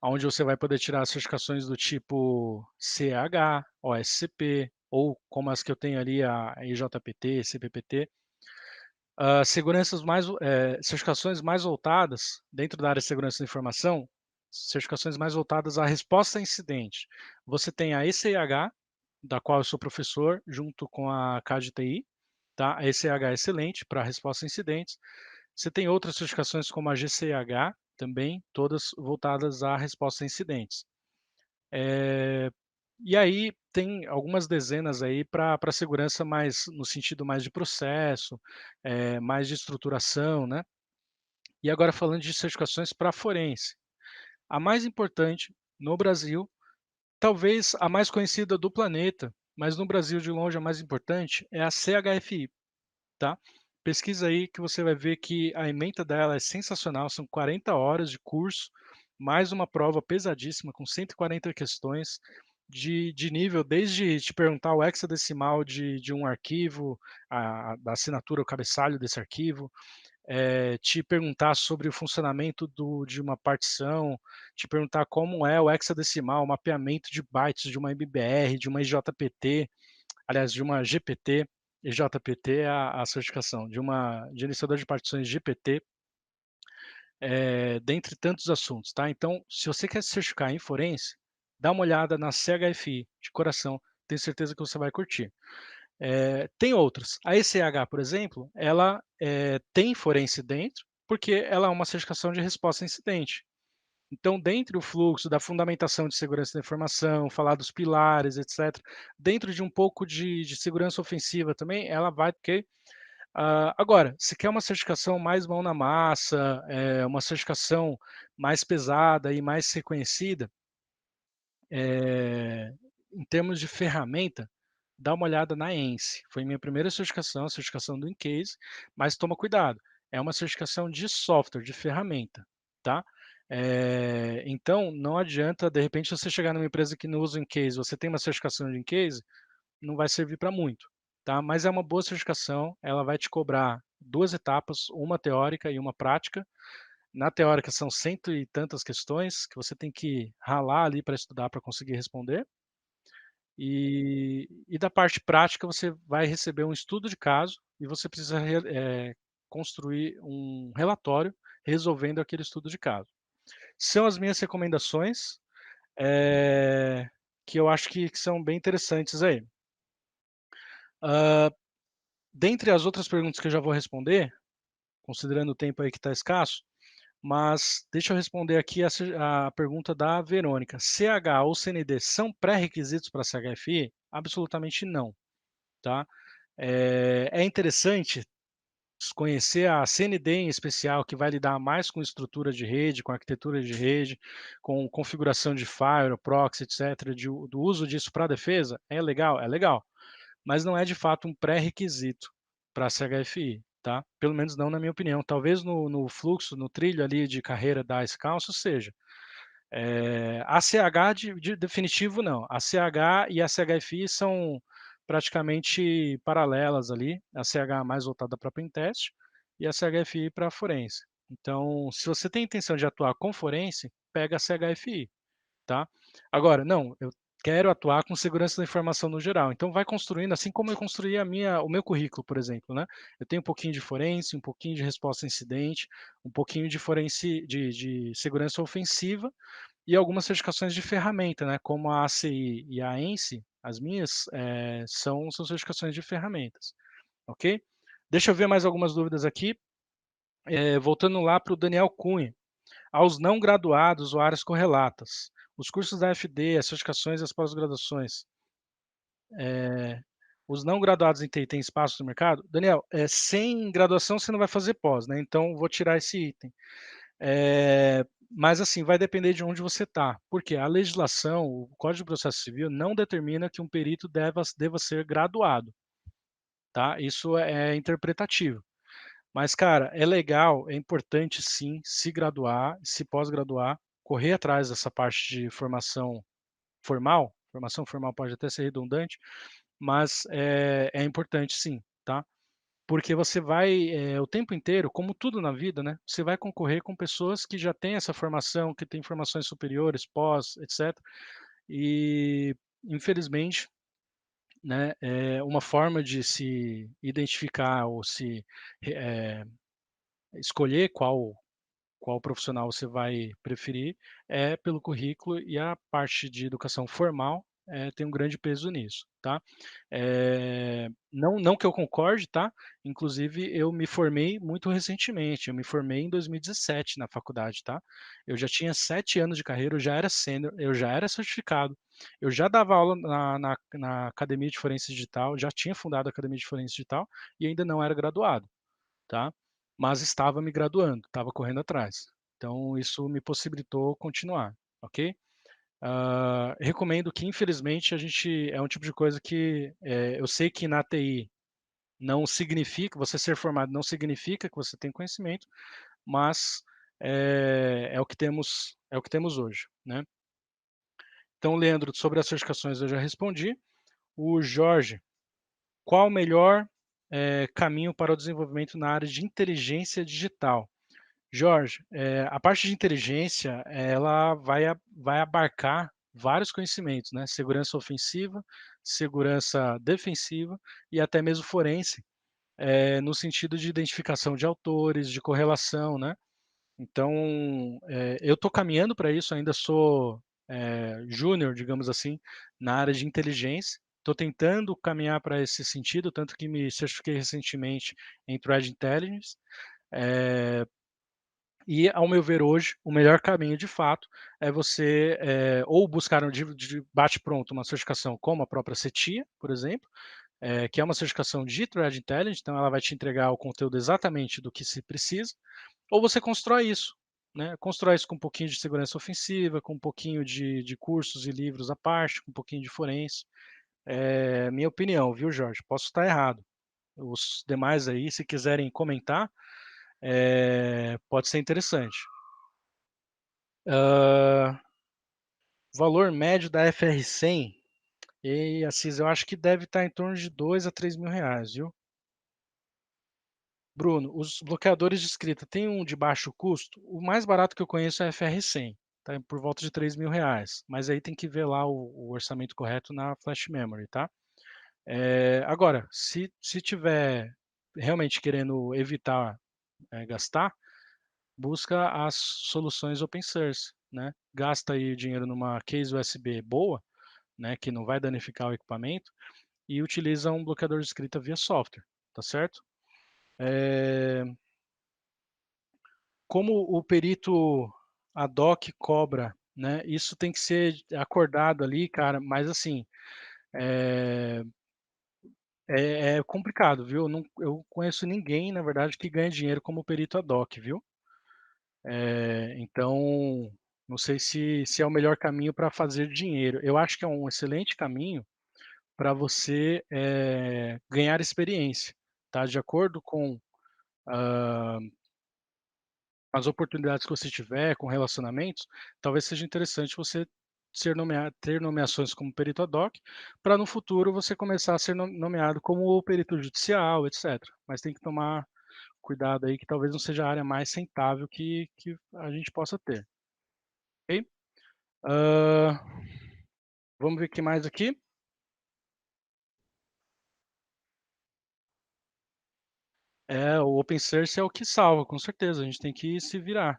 onde você vai poder tirar certificações do tipo CH, OSCP, ou como as que eu tenho ali, a IJPT, CPPT. Certificações mais voltadas, dentro da área de segurança da informação, certificações mais voltadas à resposta a incidente. Você tem a ECIH, da qual eu sou professor, junto com a CAD-TI, tá? A ECIH é excelente para resposta a incidentes. Você tem outras certificações como a GCH, também, todas voltadas à resposta a incidentes. E aí tem algumas dezenas aí para segurança mais no sentido mais de processo, mais de estruturação, né? E agora falando de certificações para forense. A mais importante no Brasil, talvez a mais conhecida do planeta, mas no Brasil de longe a mais importante, é a CHFI, tá? Pesquisa aí que você vai ver que a ementa dela é sensacional, são 40 horas de curso, mais uma prova pesadíssima com 140 questões de nível, desde te perguntar o hexadecimal de um arquivo, da assinatura, o cabeçalho desse arquivo, te perguntar sobre o funcionamento de uma partição, te perguntar como é o hexadecimal, o mapeamento de bytes de uma MBR, de uma IJPT, aliás, de uma GPT, EJPT é a certificação, de uma gerenciador de partições GPT, dentre tantos assuntos, tá? Então, se você quer se certificar em forense, dá uma olhada na CHFI, de coração, tenho certeza que você vai curtir. Tem outras. A ECH, por exemplo, ela tem forense dentro, porque ela é uma certificação de resposta a incidente. Então, dentro do fluxo da fundamentação de segurança da informação, falar dos pilares, etc., dentro de um pouco de segurança ofensiva também, ela vai, porque agora, se quer uma certificação mais mão na massa, uma certificação mais pesada e mais reconhecida, em termos de ferramenta, dá uma olhada na ENSE. Foi minha primeira certificação, a certificação do Incase, mas toma cuidado, é uma certificação de software, de ferramenta, tá? Então, não adianta, de repente, você chegar numa empresa que não usa o Incase, você tem uma certificação de Incase, não vai servir para muito, tá? Mas é uma boa certificação, ela vai te cobrar duas etapas, uma teórica e uma prática. Na teórica são cento e tantas questões que você tem que ralar ali para estudar para conseguir responder. E da parte prática você vai receber um estudo de caso e você precisa construir um relatório resolvendo aquele estudo de caso. São as minhas recomendações, que eu acho que são bem interessantes aí. Dentre as outras perguntas que eu já vou responder, considerando o tempo aí que está escasso, mas deixa eu responder aqui a pergunta da Verônica. CH ou CND são pré-requisitos para CHFI? Absolutamente não, tá? É interessante conhecer a CND em especial, que vai lidar mais com estrutura de rede, com arquitetura de rede, com configuração de firewall, proxy, etc., do uso disso para defesa, é legal, mas não é de fato um pré-requisito para a CHFI, tá? Pelo menos não na minha opinião. Talvez no fluxo, no trilho ali de carreira da Scalcio seja. A CH de definitivo não. A CH e a CHFI são praticamente paralelas ali. A CH mais voltada para pentest e a CHFI para forense. Então, se você tem intenção de atuar com forense, pega a CHFI, tá? Agora, não, eu quero atuar com segurança da informação no geral. Então, vai construindo, assim como eu construí o meu currículo, por exemplo, né? Eu tenho um pouquinho de forense, um pouquinho de resposta a incidente, um pouquinho de forense, de segurança ofensiva, e algumas certificações de ferramenta, né, como a ACI e a ENSI, as minhas são certificações de ferramentas, ok? Deixa eu ver mais algumas dúvidas aqui. Voltando lá para o Daniel Cunha. Aos não graduados ou áreas correlatas, os cursos da FD, as certificações e as pós-graduações, os não graduados em TI têm espaço no mercado? Daniel, sem graduação você não vai fazer pós, né? Então vou tirar esse item. Mas assim, vai depender de onde você está, porque a legislação, o Código de Processo Civil não determina que um perito deva ser graduado, tá? Isso é interpretativo. Mas, cara, é legal, é importante sim se graduar, se pós-graduar, correr atrás dessa parte de formação formal pode até ser redundante, mas é importante sim, tá? Porque você vai, o tempo inteiro, como tudo na vida, né, você vai concorrer com pessoas que já têm essa formação, que têm formações superiores, pós, etc. E, infelizmente, né, uma forma de se identificar ou se eh, escolher qual profissional você vai preferir é pelo currículo, e a parte de educação formal tem um grande peso nisso, tá? Não que eu concorde, tá? Inclusive, eu me formei muito recentemente, eu me formei em 2017 na faculdade, tá? Eu já tinha 7 anos de carreira, eu já era sênior, eu já era certificado, eu já dava aula na Academia de Forense Digital, já tinha fundado a Academia de Forense Digital e ainda não era graduado, tá? Mas estava me graduando, estava correndo atrás. Então, isso me possibilitou continuar, ok? Recomendo que, infelizmente, a gente é um tipo de coisa que eu sei que na TI não significa, você ser formado não significa que você tem conhecimento, mas é o que temos hoje, né? Então, Leandro, sobre as certificações eu já respondi. O Jorge, qual o melhor caminho para o desenvolvimento na área de inteligência digital? Jorge, a parte de inteligência, ela vai abarcar vários conhecimentos, né? Segurança ofensiva, segurança defensiva e até mesmo forense, no sentido de identificação de autores, de correlação, né? Então, eu estou caminhando para isso, ainda sou júnior, digamos assim, na área de inteligência. Estou tentando caminhar para esse sentido, tanto que me certifiquei recentemente em Threat Intelligence. E, ao meu ver hoje, o melhor caminho de fato é você ou buscar de bate-pronto uma certificação como a própria CETIA, por exemplo, que é uma certificação de Threat Intelligence, então ela vai te entregar o conteúdo exatamente do que se precisa, ou você constrói isso, né? Constrói isso com um pouquinho de segurança ofensiva, com um pouquinho de cursos e livros à parte, com um pouquinho de forense. Minha opinião, viu, Jorge? Posso estar errado. Os demais aí, se quiserem comentar, pode ser interessante. Valor médio da FR100, e Assis, eu acho que deve estar em torno de 2 a 3 mil reais, viu? Bruno, os bloqueadores de escrita tem um de baixo custo? O mais barato que eu conheço é a FR100, tá por volta de 3 mil reais, mas aí tem que ver lá o orçamento correto na Flash Memory, tá? Agora, se tiver realmente querendo evitar gastar, busca as soluções open source, né? Gasta aí dinheiro numa case USB boa, né, que não vai danificar o equipamento, e utiliza um bloqueador de escrita via software, tá certo? como o perito ad hoc cobra, né, isso tem que ser acordado ali, cara, mas assim, eh, é complicado, viu. Eu conheço ninguém, na verdade, que ganha dinheiro como perito ad hoc, viu. Então, não sei se é o melhor caminho para fazer dinheiro. Eu acho que é um excelente caminho para você, ganhar experiência, tá. De acordo com, hã, as oportunidades que você tiver com relacionamentos, talvez seja interessante você ter nomeações como perito ad hoc, para no futuro você começar a ser nomeado como perito judicial, etcétera. Mas tem que tomar cuidado aí que talvez não seja a área mais rentável que a gente possa ter, ok? Hã, vamos ver o que mais aqui. É, o open source é o que salva, com certeza, a gente tem que se virar.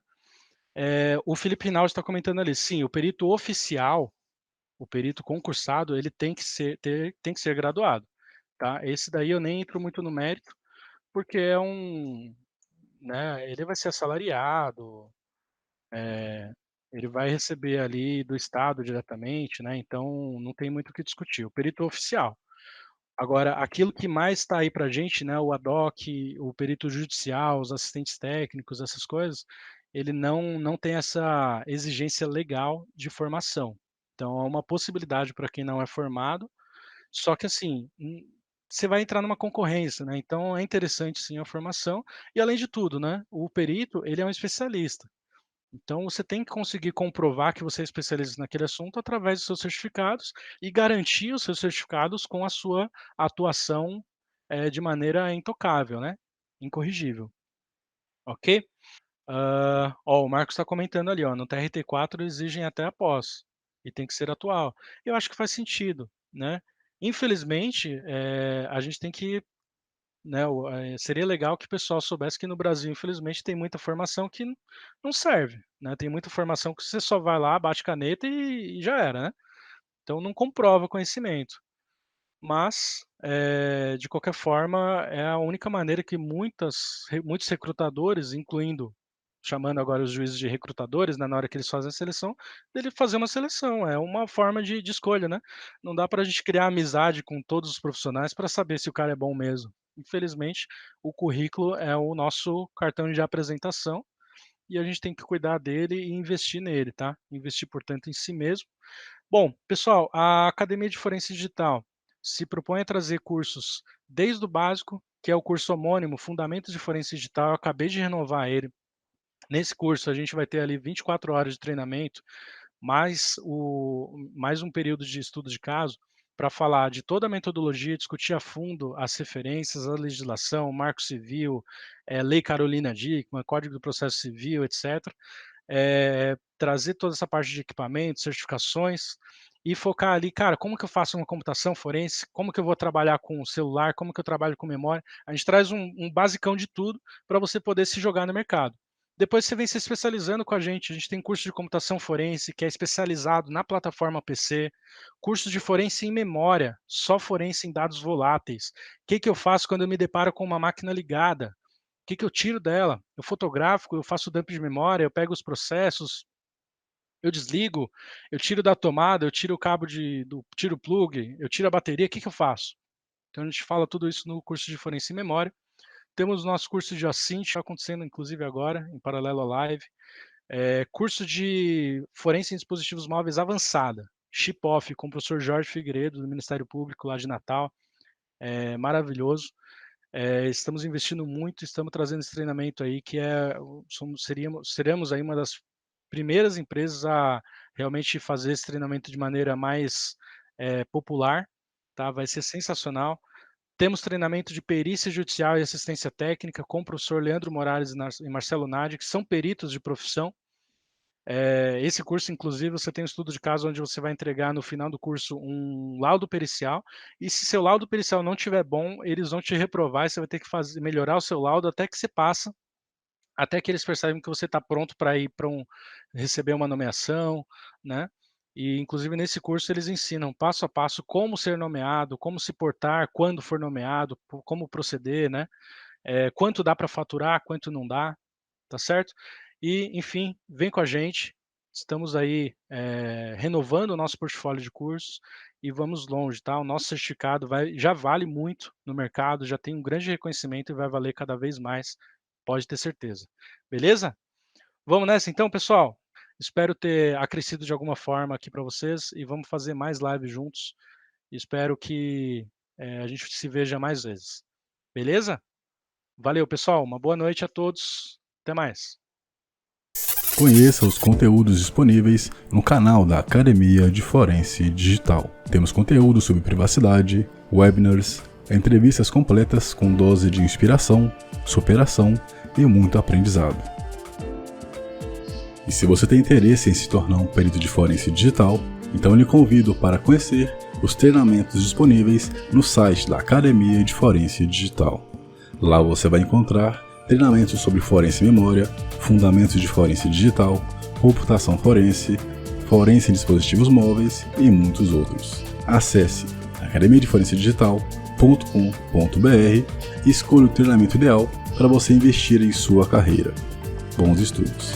O Felipe Rinaldi está comentando ali, sim, o perito oficial, o perito concursado, ele tem que ser graduado, tá. Esse daí eu nem entro muito no mérito, porque é né, ele vai ser assalariado, ele vai receber ali do estado diretamente, né, então não tem muito o que discutir. O perito oficial. Agora, aquilo que mais está aí para a gente, né, o ad hoc, o perito judicial, os assistentes técnicos, essas coisas, ele não tem essa exigência legal de formação. Então, é uma possibilidade para quem não é formado, só que assim, você vai entrar numa concorrência, né, então é interessante sim a formação, e além de tudo, né, o perito, ele é um especialista. Então você tem que conseguir comprovar que você é especialista naquele assunto através dos seus certificados e garantir os seus certificados com a sua atuação, de maneira intocável, né, incorrigível, ok? O Marcos está comentando ali, ó, no TRT4 exigem até a pós, e tem que ser atual. Eu acho que faz sentido, né. Infelizmente, a gente tem que, né, seria legal que o pessoal soubesse que no Brasil, infelizmente, tem muita formação que não serve, né, tem muita formação que você só vai lá, bate caneta e já era, né. Então não comprova conhecimento. Mas, de qualquer forma, é a única maneira que muitos recrutadores, incluindo chamando agora os juízes de recrutadores, né, na hora que eles fazem a seleção, dele fazer uma seleção, é uma forma de escolha, né. Não dá para a gente criar amizade com todos os profissionais para saber se o cara é bom mesmo. Infelizmente, o currículo é o nosso cartão de apresentação, e a gente tem que cuidar dele e investir nele, tá. Investir, portanto, em si mesmo. Bom, pessoal, a Academia de Forense Digital se propõe a trazer cursos desde o básico, que é o curso homônimo Fundamentos de Forense Digital, eu acabei de renovar ele. Nesse curso a gente vai ter ali 24 horas de treinamento, mais um período de estudo de caso, para falar de toda a metodologia, discutir a fundo as referências, a legislação, marco civil, Lei Carolina Dickmann, Código do Processo Civil, etc. Trazer toda essa parte de equipamentos, certificações e focar ali, cara, como que eu faço uma computação forense, como que eu vou trabalhar com o celular, como que eu trabalho com memória. A gente traz um basicão de tudo para você poder se jogar no mercado. Depois você vem se especializando com a gente tem curso de computação forense, que é especializado na plataforma PC, curso de forense em memória, só forense em dados voláteis. O que que eu faço quando eu me deparo com uma máquina ligada? Que eu tiro dela? Eu fotografo, eu faço dump de memória, eu pego os processos, eu desligo, eu tiro da tomada, eu tiro o cabo tiro o plug, eu tiro a bateria, o que que eu faço? Então a gente fala tudo isso no curso de forense em memória. Temos o nosso curso de Ascint, está acontecendo inclusive agora, em paralelo à live. Curso de forense em dispositivos móveis avançada, Chip Off, com o professor Jorge Figueiredo, do Ministério Público lá de Natal, é maravilhoso. Estamos investindo muito, estamos trazendo esse treinamento aí que seremos aí uma das primeiras empresas a realmente fazer esse treinamento de maneira mais popular, tá? Vai ser sensacional. Temos treinamento de perícia judicial e assistência técnica com o professor Leandro Morales e Marcelo Nadi, que são peritos de profissão. Esse curso, inclusive, você tem um estudo de caso onde você vai entregar no final do curso um laudo pericial, e se seu laudo pericial não estiver bom, eles vão te reprovar e você vai ter que melhorar o seu laudo até que você passa, até que eles percebem que você está pronto para ir para receber uma nomeação, né? E inclusive nesse curso eles ensinam passo a passo como ser nomeado, como se portar quando for nomeado, como proceder, né? Quanto dá para faturar, quanto não dá, tá certo? e, enfim, vem com a gente. Estamos aí renovando o nosso portfólio de cursos e vamos longe, tá? O nosso certificado já vale muito no mercado, já tem um grande reconhecimento e vai valer cada vez mais, pode ter certeza. Beleza? Vamos nessa então, pessoal? Espero ter acrescido de alguma forma aqui para vocês e vamos fazer mais lives juntos. Espero que a gente se veja mais vezes. Beleza? Valeu, pessoal. Uma boa noite a todos. Até mais. Conheça os conteúdos disponíveis no canal da Academia de Forense Digital. Temos conteúdo sobre privacidade, webinars, entrevistas completas com dose de inspiração, superação e muito aprendizado. E se você tem interesse em se tornar um perito de forense digital, então eu lhe convido para conhecer os treinamentos disponíveis no site da Academia de Forense Digital. Lá você vai encontrar treinamentos sobre forense memória, fundamentos de forense digital, computação forense, forense em dispositivos móveis e muitos outros. Acesse academiadeforencedigital.com.br e escolha o treinamento ideal para você investir em sua carreira. Bons estudos!